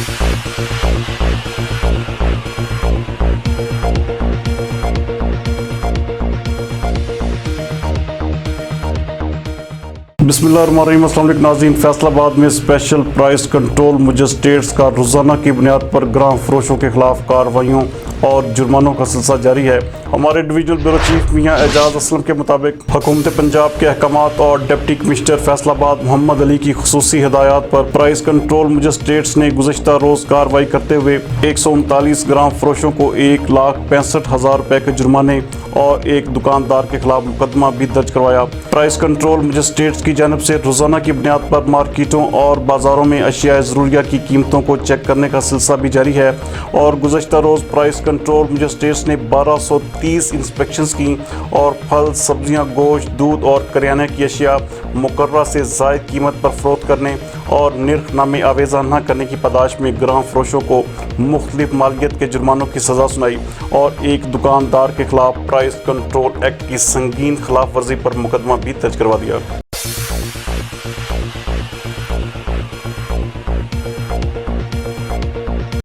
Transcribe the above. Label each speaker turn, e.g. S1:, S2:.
S1: بسم اللہ الرحمن الرحیم۔ السلام علیکم ناظرین، فیصل آباد میں اسپیشل پرائس کنٹرول مجسٹریٹس کا روزانہ کی بنیاد پر گراں فروشوں کے خلاف کارروائیوں اور جرمانوں کا سلسلہ جاری ہے۔ ہمارے ڈویژنل بیورو چیف میاں اعجاز اسلم کے مطابق حکومت پنجاب کے احکامات اور ڈپٹی کمشنر فیصل آباد محمد علی کی خصوصی ہدایات پر پرائس کنٹرول مجسٹریٹس نے گزشتہ روز کارروائی کرتے ہوئے 139 گرام فروشوں کو 1,65,000 کے جرمانے اور ایک دکاندار کے خلاف مقدمہ بھی درج کروایا۔ پرائس کنٹرول مجسٹریٹس کی جانب سے روزانہ کی بنیاد پر مارکیٹوں اور بازاروں میں اشیاء ضروریہ کی قیمتوں کو چیک کرنے کا سلسلہ بھی جاری ہے اور گزشتہ روز پرائس کنٹرول مجسٹریٹس نے 1230 انسپیکشنز کی اور پھل، سبزیاں، گوشت، دودھ اور کریانے کی اشیاء مقررہ سے زائد قیمت پر فروخت کرنے اور نرخ نامے آویزاں نہ کرنے کی پاداش میں گراں فروشوں کو مختلف مالیت کے جرمانوں کی سزا سنائی اور ایک دکاندار کے خلاف پرائس کنٹرول ایکٹ کی سنگین خلاف ورزی پر مقدمہ بھی درج کروا دیا۔